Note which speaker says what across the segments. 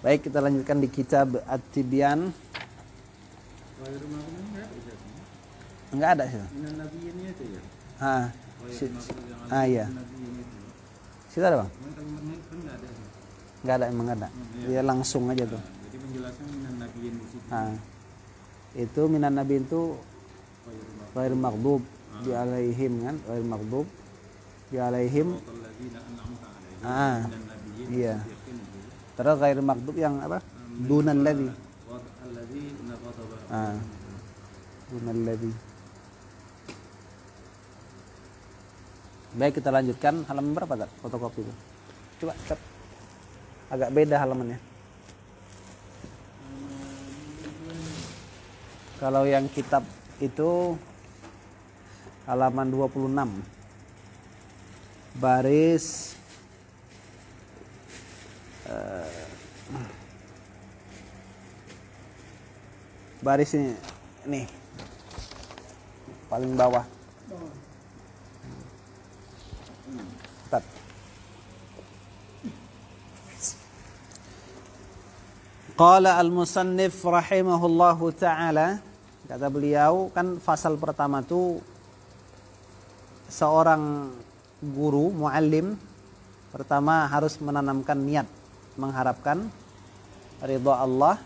Speaker 1: Baik, kita lanjutkan di kitab At-Tibyan. Enggak ada sih. Iya. Situ ada, Bang? Enggak ada, emang ada. Dia langsung aja tuh.
Speaker 2: Jadi penjelasan minan nabiyin di situ.
Speaker 1: Itu minan nabiyin itu ghairil maghdub bi alaihim kan, ghairil maghdub bi alaihim. Iya. Terus ghairil maghdub yang apa? Dunal ladzi. Dunal ladzi. Baik, kita lanjutkan halaman berapa, tak? Fotokopi itu. Coba, Tat. Agak beda halamannya. Kalau yang kitab itu halaman 26. Baris baris ini nih. Paling bawah. Tat. Qala al-musannif rahimahullahu ta'ala, kata beliau, kan fasal pertama itu seorang guru, muallim, pertama harus menanamkan niat, mengharapkan ridha Allah,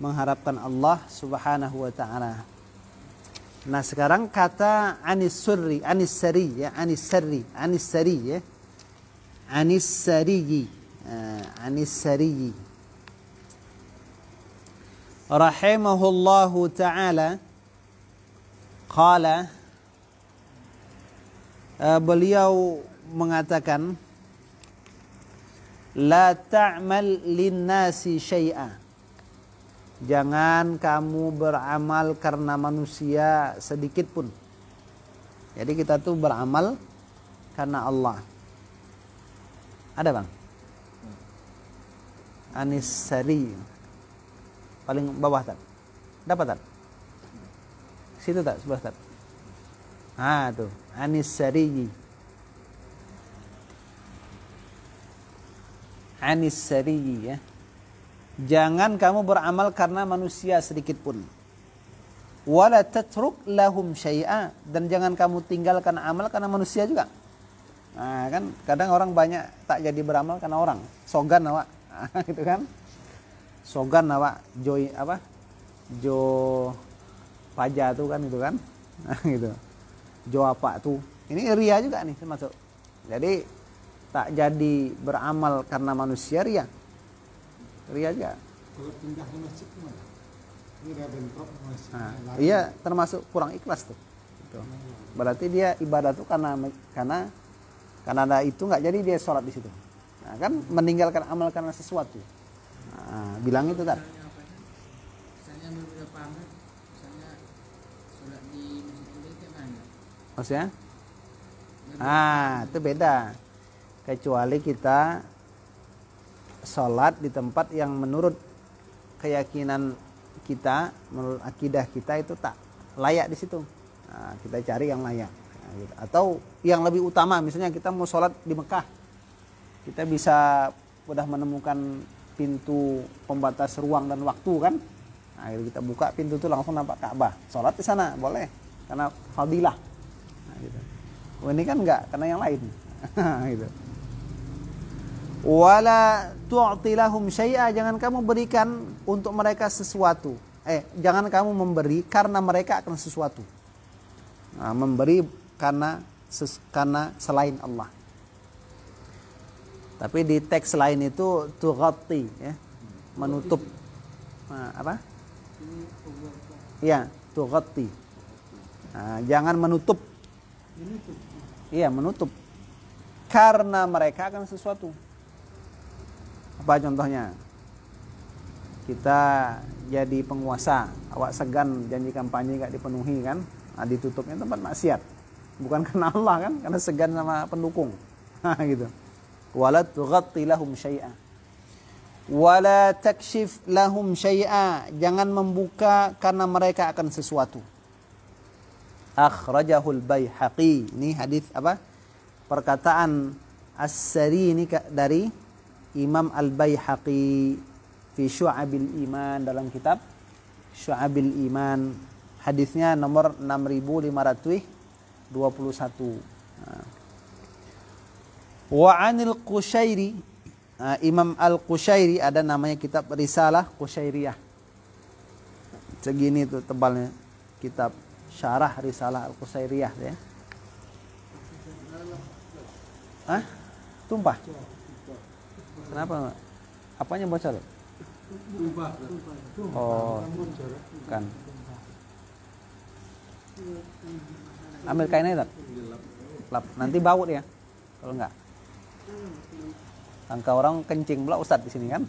Speaker 1: mengharapkan Allah subhanahu wa ta'ala. Nah sekarang kata anis sari ya, anis sari rahimahullahu ta'ala qala, beliau mengatakan la ta'mal linnasi syai'a, jangan kamu beramal karena manusia sedikit pun. Jadi kita tuh beramal karena Allah. Ada, Bang? Anis sari paling bawah, tak? Dapat, tak? Situ, tak? Sebelah, tak? Tuh, anis sari. Anis sari ya. Jangan kamu beramal karena manusia sedikit pun. Wala tatruk lahum syai'a, dan jangan kamu tinggalkan amal karena manusia juga. Nah, kan kadang orang banyak tak jadi beramal karena orang. Sogan awak. Gitu kan? Sogan awak jo paja tuh kan, gitu kan. Nah, gitu. Jo apa tuh? Ini ria juga nih termasuk. Jadi tak jadi beramal karena manusia, ria. Ria aja.
Speaker 2: Kalau pindah ke masjid gimana? Ini ada bentrok masjid.
Speaker 1: Iya, termasuk kurang ikhlas tuh. Gitu. Berarti dia ibadah tuh karena ada itu nggak jadi dia sholat di situ. Nah, kan meninggalkan amal karena sesuatu. Nah, bilang itu kan.
Speaker 3: Misalnya beberapa amal, misalnya sholat di masjid itu gimana?
Speaker 1: Maksudnya? Itu beda. Kecuali kita sholat di tempat yang menurut keyakinan kita, menurut akidah kita itu tak layak di situ. Nah, kita cari yang layak. Nah, gitu. Atau yang lebih utama, misalnya kita mau sholat di Mekah, kita bisa mudah menemukan pintu pembatas ruang dan waktu kan. Nah, kita buka pintu itu langsung nampak Ka'bah. Sholat di sana boleh karena fadilah. Nah, gitu. Ini kan enggak, karena yang lain. Gitu. Wala tu'ti lahum syai'a, jangan kamu berikan untuk mereka sesuatu. Jangan kamu memberi karena mereka akan sesuatu. Nah, memberi karena selain Allah. Tapi di teks lain itu tughatti ya, menutup. Apa? Iya, tughatti. Nah, jangan menutup. Iya, menutup. Karena mereka akan sesuatu. Apa contohnya? Kita jadi penguasa, awak segan janji kampanye gak dipenuhi kan? Nah, ditutupnya tempat maksiat. Bukan karena Allah kan, karena segan sama pendukung. Nah, gitu. Wala tughatti lahum syai'a. Wala takshif lahum syai'a, jangan membuka karena mereka akan sesuatu. Akhrajahul Baihaqi. Ini hadis apa? Perkataan As-Sari ini dari Imam Al-Baihaqi. fi Syu'abil Iman, dalam kitab Syu'abil Iman. Hadisnya nomor 6521. Wa 'anil Qushairi, Imam Al-Qushairi ada namanya kitab Risalah Qushairiyah. Segini tuh tebalnya kitab syarah Risalah Al-Qushairiyah ya. Hah? Tumpah? Kenapa? Apanya bocor? Oh, kan. Ambil kainnya tak? Lap. Nanti bau dia. Kalau enggak. Sangka orang kencing pula Ustadz di sini kan?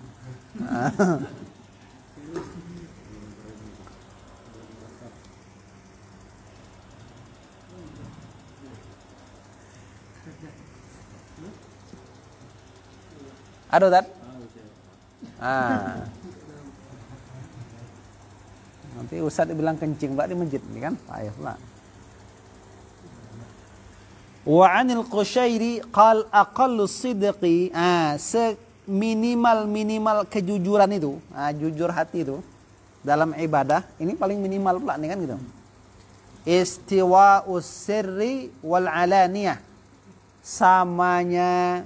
Speaker 1: Ada Ustadz? Nanti Ustadz bilang kencing pula di masjid ini kan? Payah pula. Wa 'anil Qushairi qal aqallu sidqi, seminimal kejujuran itu, jujur hati itu dalam ibadah ini paling minimal pula nih kan gitu. Istiwa'us sirri wal alaniyah, samanya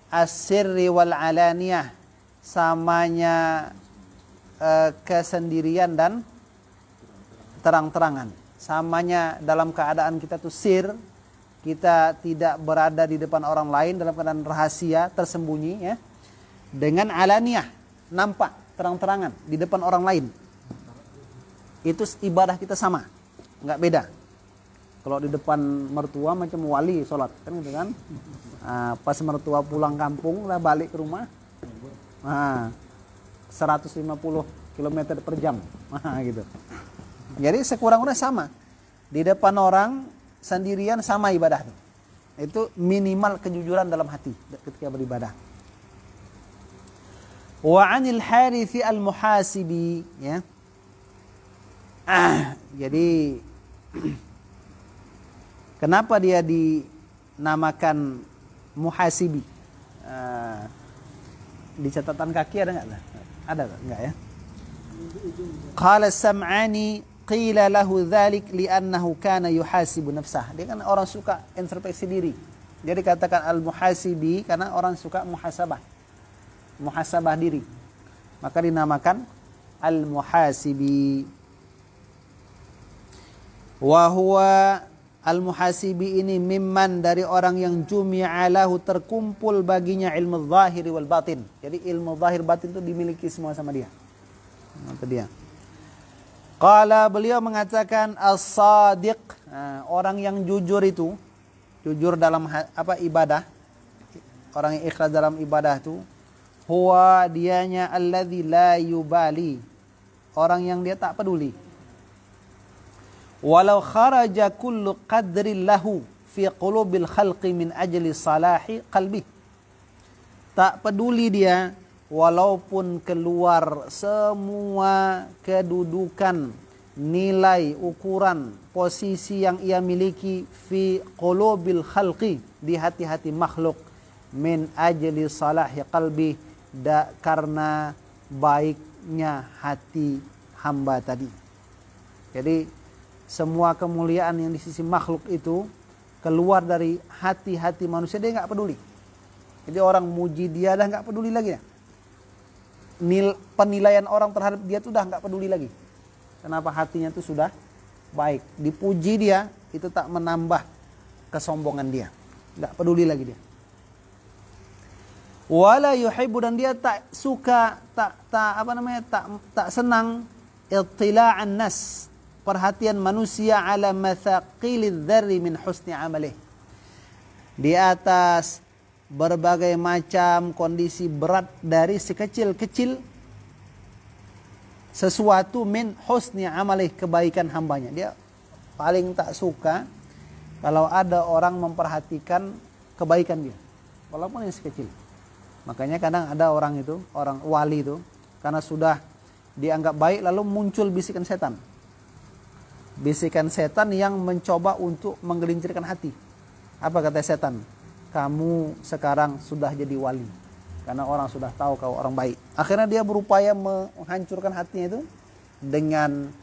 Speaker 1: as-sirri wal alaniyah, samanya kesendirian dan terang-terangan. Samanya dalam keadaan kita tuh sir, kita tidak berada di depan orang lain dalam keadaan rahasia, tersembunyi ya. Dengan alaniyah, nampak terang-terangan di depan orang lain. Itu ibadah kita sama, nggak beda. Kalau di depan mertua macam wali sholat kan gitu kan. Pas mertua pulang kampung lah balik ke rumah, 150 km per jam, gitu. Jadi sekurang-kurangnya sama. Di depan orang sendirian sama ibadah itu minimal kejujuran dalam hati ketika beribadah. Wa 'anil Harits al-Muhasibi ya. Jadi kenapa dia dinamakan Muhasibi? Di catatan kaki ada enggak? Ada enggak ya? Qala Sam'ani qila lahu dzalik li'annahu kana yuhasibu nafsah. Dia kan orang suka introspeksi diri. Jadi katakan al-muhasibi karena orang suka muhasabah diri. Maka dinamakan al-muhasibi. Wa huwa al-muhasibi ini mimman, dari orang yang jumi'a lahu, terkumpul baginya ilmu zahir wal batin. Jadi ilmu zahir batin itu dimiliki semua sama dia. Itu dia. Qala, beliau mengatakan as-sadiq, orang yang jujur itu, jujur dalam ibadah, orang yang ikhlas dalam ibadah itu, huwa, dianya alladzi la yubali, orang yang dia tak peduli. Walau kharaja kullu qadrin lahu fi qulubil khalqi min ajli salahi qalbi, tak peduli dia walaupun keluar semua kedudukan, nilai, ukuran, posisi yang ia miliki fi qulubil khalqi, di hati-hati makhluk, min ajli salahi qalbi, karena baiknya hati hamba tadi. Jadi semua kemuliaan yang di sisi makhluk itu keluar dari hati-hati manusia, dia nggak peduli. Jadi orang muji dia dah nggak peduli lagi ya. Penilaian orang terhadap dia tuh dah nggak peduli lagi. Kenapa? Hatinya tuh sudah baik. Dipuji dia itu tak menambah kesombongan dia, nggak peduli lagi dia. Wala yuhibbu, dan dia tak suka, tak senang ittila'an nas, perhatian manusia, ala mathaqilidz dzarri min husni amalih, di atas berbagai macam kondisi berat dari sekecil-kecil sesuatu, min husni amalih, kebaikan hambanya. Dia paling tak suka kalau ada orang memperhatikan kebaikan dia, walaupun yang sekecil. Makanya kadang ada orang itu, orang wali itu, karena sudah dianggap baik lalu muncul bisikan setan. Bisikan setan yang mencoba untuk menggelincirkan hati. Apa kata setan? Kamu sekarang sudah jadi wali. karena orang sudah tahu kau orang baik. Akhirnya dia berupaya menghancurkan hatinya itu dengan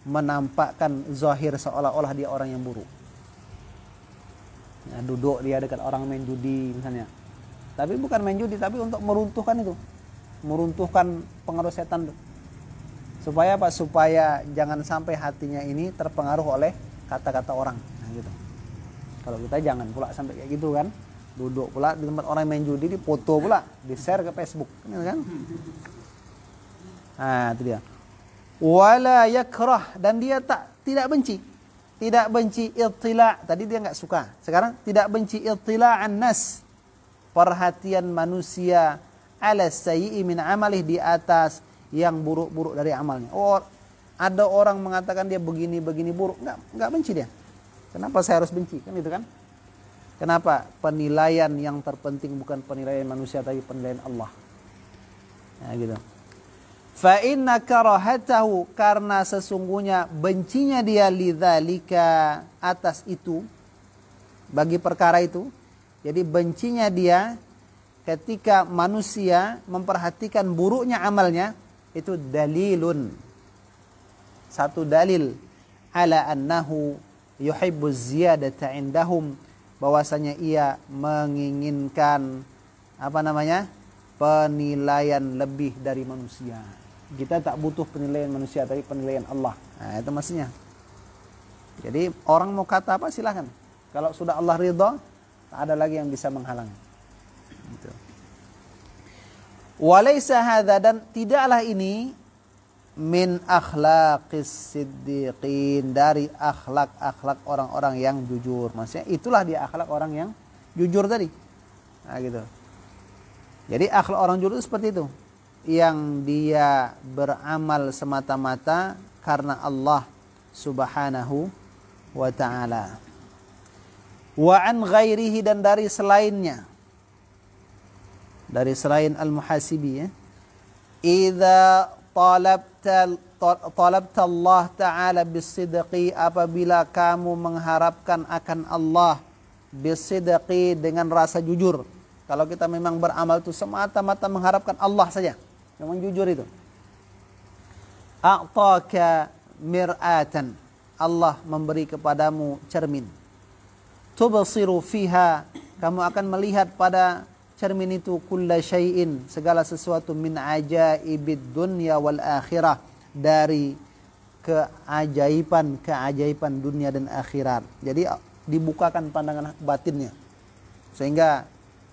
Speaker 1: menampakkan zahir seolah-olah dia orang yang buruk. Nah, duduk dia dekat orang main judi misalnya. Tapi bukan main judi, tapi untuk meruntuhkan itu. Meruntuhkan pengaruh setan itu. Supaya apa? Supaya jangan sampai hatinya ini terpengaruh oleh kata-kata orang. Nah, gitu. Kalau kita jangan pula sampai kayak gitu kan. Duduk pula di tempat orang main judi, dipoto pula, di-share ke Facebook, kan? Nah, itu dia. Wala yakrah, dan dia tidak benci. Tidak benci ittila', tadi dia enggak suka. Sekarang tidak benci ittila'an nas, perhatian manusia ala sayyi'i min amalih, di atas yang buruk-buruk dari amalnya. Oh, ada orang mengatakan dia begini-begini buruk, enggak benci dia. Kenapa saya harus benci? Kan itu kan? Kenapa? Penilaian yang terpenting bukan penilaian manusia, tapi penilaian Allah. Nah, gitu. Fa inna karahatahu, karena sesungguhnya bencinya dia lidzalika, atas itu, bagi perkara itu. Jadi bencinya dia ketika manusia memperhatikan buruknya amalnya, itu dalilun, satu dalil ala annahu yuhibbu ziyadata indahum, bahwasanya ia menginginkan penilaian lebih dari manusia. Kita tak butuh penilaian manusia, tapi penilaian Allah. Nah, itu maksudnya. Jadi orang mau kata apa silahkan. Kalau sudah Allah ridha, tak ada lagi yang bisa menghalang. Gitu. Walaysa hadza, dan tidaklah ini min akhlaqis siddiqin, dari akhlak-akhlak orang-orang yang jujur. Maksudnya itulah dia akhlak orang yang jujur tadi. Nah, gitu. Jadi akhlak orang jujur itu seperti itu, yang dia beramal semata-mata karena Allah Subhanahu wa ta'ala. Wa an ghairihi, dan dari selainnya, dari selain al-muhasibi, ya. Idza talabta Allah Ta'ala bisidqi, apabila kamu mengharapkan akan Allah bisidqi, dengan rasa jujur. Kalau kita memang beramal itu semata-mata mengharapkan Allah saja, memang jujur itu. A'taka mir'atan, Allah memberi kepadamu cermin. Tubsiru fiha, kamu akan melihat pada cermin itu kulla syai'in, segala sesuatu, min ajaibid dunya wal akhirah, dari keajaiban dunia dan akhirat. Jadi dibukakan pandangan batinnya, sehingga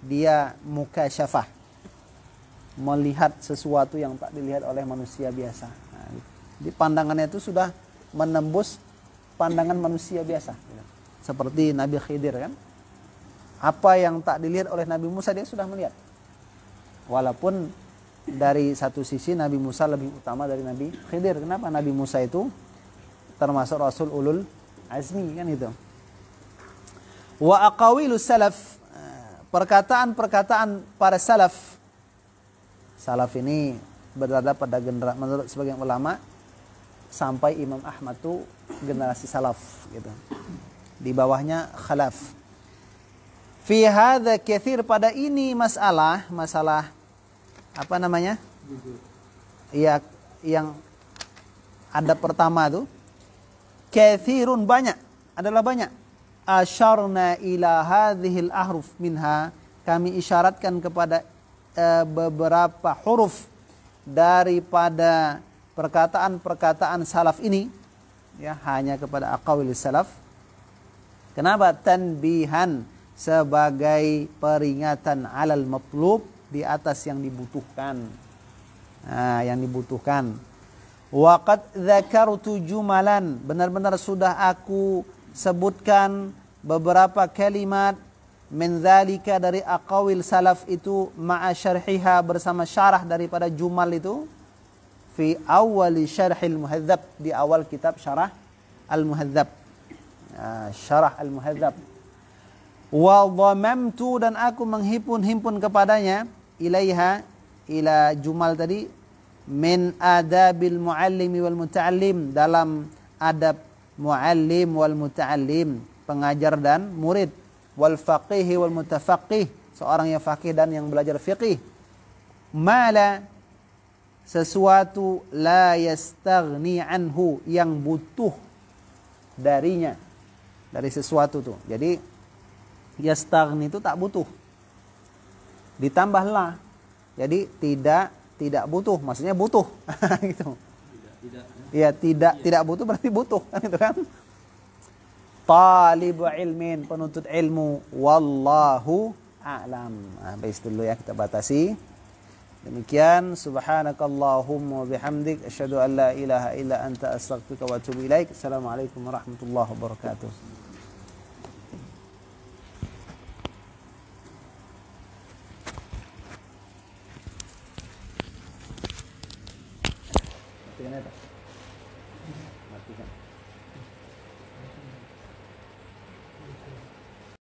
Speaker 1: dia mukasyafah, melihat sesuatu yang tak dilihat oleh manusia biasa. Nah, di pandangannya itu sudah menembus pandangan manusia biasa. Seperti Nabi Khidir kan. Apa yang tak dilihat oleh Nabi Musa dia sudah melihat. Walaupun dari satu sisi Nabi Musa lebih utama dari Nabi Khidir. Kenapa? Nabi Musa itu termasuk Rasul Ulul Azmi kan itu. Wa aqawilus salaf, perkataan-perkataan para salaf. Salaf ini berada pada generasi, menurut sebagian ulama, sampai Imam Ahmad itu generasi salaf gitu. Di bawahnya khalaf. Fi hadza katsir, pada ini masalah apa namanya? Ya, yang ada pertama tuh katsirun, banyak, adalah banyak. Asyarna ila hadhil ahruf minha, kami isyaratkan kepada beberapa huruf daripada perkataan-perkataan salaf ini, ya, hanya kepada aqwal salaf. Kenapa? Tanbihan, sebagai peringatan alal matlub, di atas yang dibutuhkan. Nah, yang dibutuhkan. Wa qad dzakartu jumalan, benar-benar sudah aku sebutkan beberapa kalimat min dzalika, dari aqwal salaf itu, ma'a syarhiha, bersama syarah daripada jumal itu, fi awwali syarhil muhadzab, di awal kitab syarah al-muhadzab. Syarah al-muhadzab. Wa dhamamtu, dan aku menghimpun kepadanya, ilaiha, ila jumal tadi, min adabil muallimi wal muta'allim, dalam adab muallim wal muta'allim, pengajar dan murid, wal faqih wal mutafaqih, seorang yang faqih dan yang belajar fiqih, Mala, sesuatu la yastaghni anhu, yang butuh darinya, dari sesuatu tuh. Jadi yastaghni itu tak butuh, ditambah la, jadi tidak butuh, maksudnya butuh. Gitu. Ya, tidak butuh berarti butuh, gitu kan? Talibu ilmin, penuntut ilmu. Wallahu a'lam. Nah, baik dulu ya, kita batasi. Demikian, subhanakallahumma bihamdik, asyhadu an la ilaha illa anta, astaghfiruka wa atubu ilaik. Assalamualaikum warahmatullahi wabarakatuh. Terima kasih.